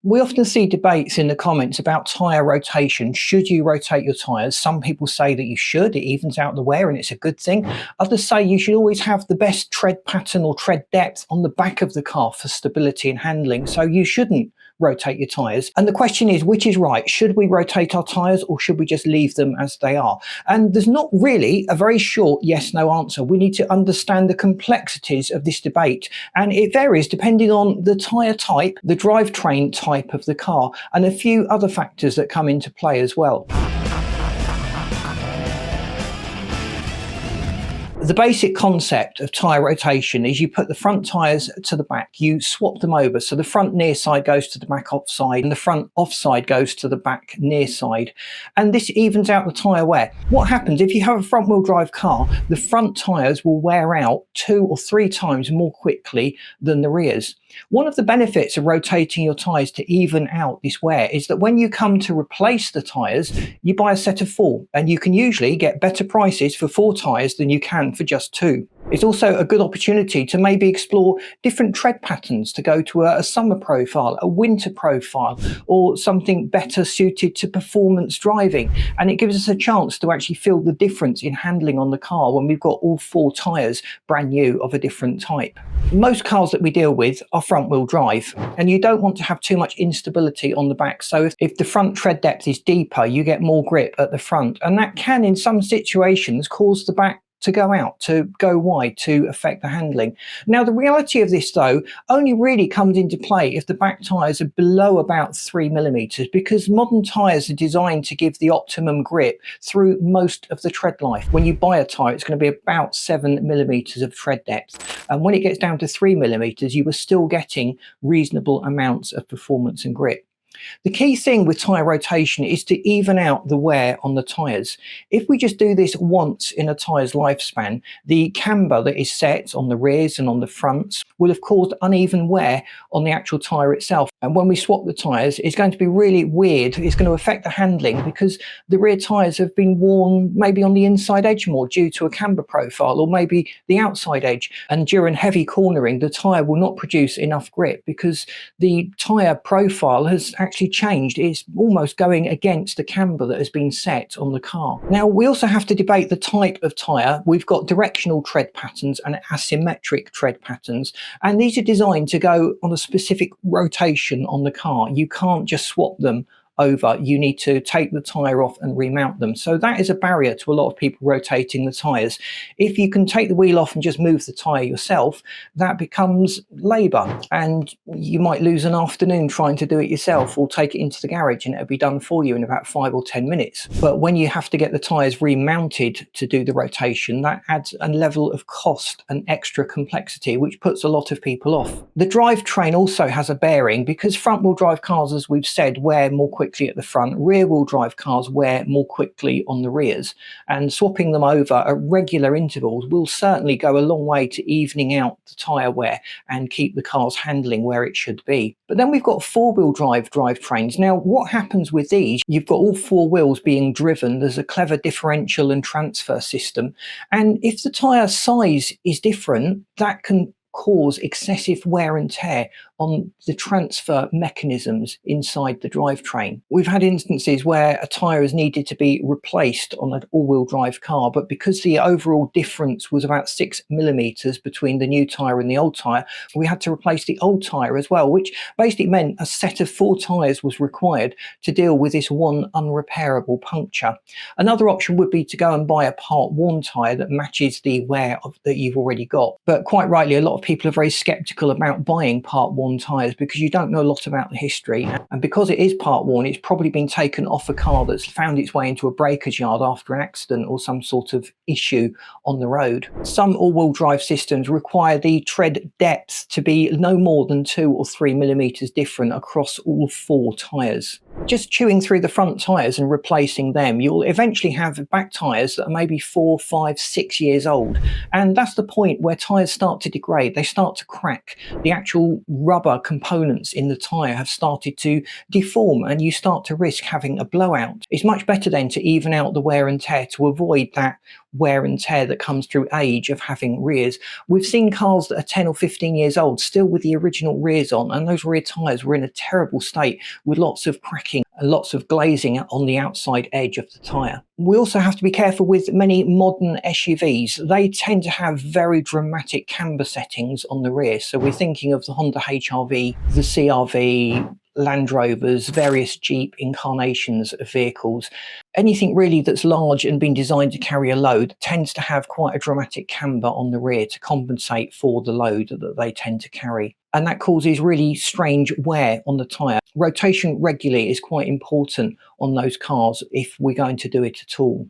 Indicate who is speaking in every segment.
Speaker 1: We often see debates in the comments about tyre rotation. Should you rotate your tyres? Some people say that you should. It evens out the wear and it's a good thing. Others say you should always have the best tread pattern or tread depth on the back of the car for stability and handling, so you shouldn't rotate your tyres. And the question is, which is right? Should we rotate our tyres or should we just leave them as they are? And there's not really a very short yes/no answer. We need to understand the complexities of this debate, and it varies depending on the tyre type, the drivetrain type of the car, and a few other factors that come into play as well. The basic concept of tyre rotation is you put the front tyres to the back, you swap them over. So the front near side goes to the back off side and the front off side goes to the back near side. And this evens out the tyre wear. What happens if you have a front wheel drive car, the front tyres will wear out 2 or 3 times more quickly than the rears. One of the benefits of rotating your tyres to even out this wear is that when you come to replace the tyres, you buy a set of 4, and you can usually get better prices for 4 tyres than you can for just 2. It's also a good opportunity to maybe explore different tread patterns, to go to a summer profile, a winter profile, or something better suited to performance driving. And it gives us a chance to actually feel the difference in handling on the car when we've got all 4 tyres brand new of a different type. Most cars that we deal with are front wheel drive, and you don't want to have too much instability on the back. So if the front tread depth is deeper, you get more grip at the front, and that can in some situations cause the back to go out, to go wide, to affect the handling. Now, the reality of this, though, only really comes into play if the back tyres are below about 3mm, because modern tyres are designed to give the optimum grip through most of the tread life. When you buy a tyre, it's going to be about 7mm of tread depth. And when it gets down to 3mm, you are still getting reasonable amounts of performance and grip. The key thing with tyre rotation is to even out the wear on the tyres. If we just do this once in a tyre's lifespan, the camber that is set on the rears and on the fronts will have caused uneven wear on the actual tyre itself. And when we swap the tyres, it's going to be really weird. It's going to affect the handling because the rear tyres have been worn maybe on the inside edge more due to a camber profile, or maybe the outside edge. And during heavy cornering, the tyre will not produce enough grip because the tyre profile has actually changed. It's almost going against the camber that has been set on the car. Now, we also have to debate the type of tyre. We've got directional tread patterns and asymmetric tread patterns, and these are designed to go on a specific rotation on the car. You can't just swap them over. You need to take the tyre off and remount them. So that is a barrier to a lot of people rotating the tyres. If you can take the wheel off and just move the tyre yourself, that becomes labour, and you might lose an afternoon trying to do it yourself, or take it into the garage and it'll be done for you in about 5 or 10 minutes. But when you have to get the tyres remounted to do the rotation, that adds a level of cost and extra complexity, which puts a lot of people off. The drivetrain also has a bearing because front wheel drive cars, as we've said, wear more quickly at the front. Rear wheel drive cars wear more quickly on the rears, and swapping them over at regular intervals will certainly go a long way to evening out the tyre wear and keep the car's handling where it should be. But then we've got 4-wheel drive drivetrains. Now, what happens with these? You've got all 4 wheels being driven. There's a clever differential and transfer system, and if the tyre size is different, that can cause excessive wear and tear on the transfer mechanisms inside the drivetrain. We've had instances where a tyre has needed to be replaced on an all-wheel drive car, but because the overall difference was about 6mm between the new tyre and the old tyre, we had to replace the old tyre as well, which basically meant a set of 4 tyres was required to deal with this one unrepairable puncture. Another option would be to go and buy a part-worn tyre that matches the wear that you've already got. But quite rightly, a lot of people are very sceptical about buying part-worn tyres because you don't know a lot about the history, and because it is part worn, it's probably been taken off a car that's found its way into a breaker's yard after an accident or some sort of issue on the road. Some all-wheel drive systems require the tread depth to be no more than 2 or 3mm different across all 4 tyres. Just chewing through the front tyres and replacing them, you'll eventually have back tyres that are maybe 4, 5, 6 years old. And that's the point where tyres start to degrade. They start to crack. The actual rubber components in the tyre have started to deform, and you start to risk having a blowout. It's much better then to even out the wear and tear to avoid that wear and tear that comes through age of having rears. We've seen cars that are 10 or 15 years old still with the original rears on, and those rear tyres were in a terrible state with lots of cracking and lots of glazing on the outside edge of the tyre. We also have to be careful with many modern SUVs. They tend to have very dramatic camber settings on the rear. So we're thinking of the Honda HR-V, the CR-V, Land Rovers, various Jeep incarnations of vehicles. Anything really that's large and been designed to carry a load tends to have quite a dramatic camber on the rear to compensate for the load that they tend to carry. And that causes really strange wear on the tyre. Rotation regularly is quite important on those cars if we're going to do it at all.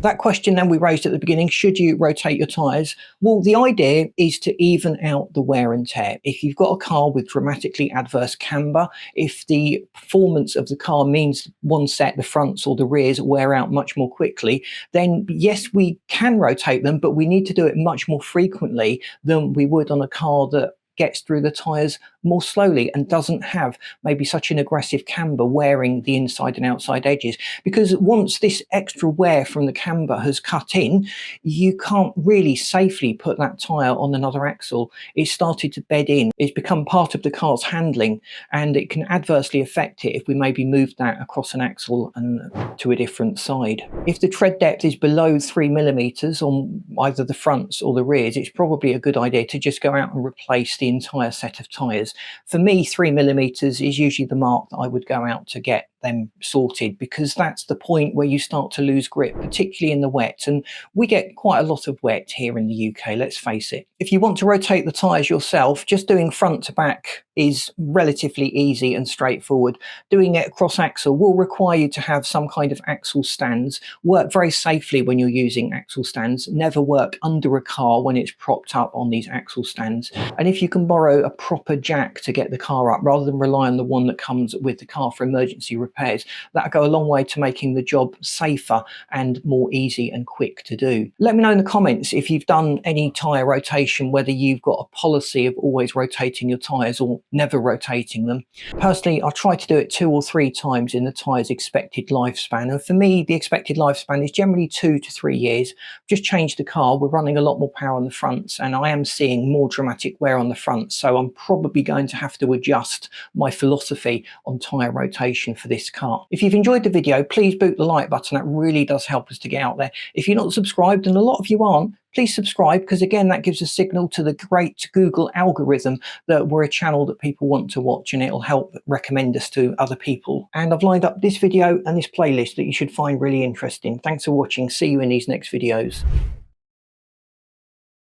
Speaker 1: That question then we raised at the beginning, should you rotate your tyres? Well, the idea is to even out the wear and tear. If you've got a car with dramatically adverse camber, if the performance of the car means one set, the fronts or the rears, wear out much more quickly, then yes, we can rotate them, but we need to do it much more frequently than we would on a car that gets through the tyres more slowly and doesn't have maybe such an aggressive camber wearing the inside and outside edges. Because once this extra wear from the camber has cut in, you can't really safely put that tyre on another axle. It's started to bed in. It's become part of the car's handling, and it can adversely affect it if we maybe move that across an axle and to a different side. If the tread depth is below 3mm on either the fronts or the rears, it's probably a good idea to just go out and replace the entire set of tyres. For me, 3mm is usually the mark that I would go out to get them sorted, because that's the point where you start to lose grip, particularly in the wet. And we get quite a lot of wet here in the UK, let's face it. If you want to rotate the tyres yourself, just doing front to back is relatively easy and straightforward. Doing it across axle will require you to have some kind of axle stands. Work very safely when you're using axle stands. Never work under a car when it's propped up on these axle stands. And if you can borrow a proper jack to get the car up, rather than rely on the one that comes with the car for emergency repairs, that'll go a long way to making the job safer and more easy and quick to do. Let me know in the comments if you've done any tyre rotation, whether you've got a policy of always rotating your tyres or never rotating them. Personally, I try to do it 2 or 3 times in the tyre's expected lifespan, and for me the expected lifespan is generally 2 to 3 years. Just changed the car, we're running a lot more power on the fronts, and I am seeing more dramatic wear on the front, so I'm probably going to have to adjust my philosophy on tyre rotation for this car. If you've enjoyed the video, please boot the like button. That really does help us to get out there. If you're not subscribed, and a lot of you aren't, please subscribe, because again, that gives a signal to the great Google algorithm that we're a channel that people want to watch, and it'll help recommend us to other people. And I've lined up this video and this playlist that you should find really interesting. Thanks for watching. See you in these next videos.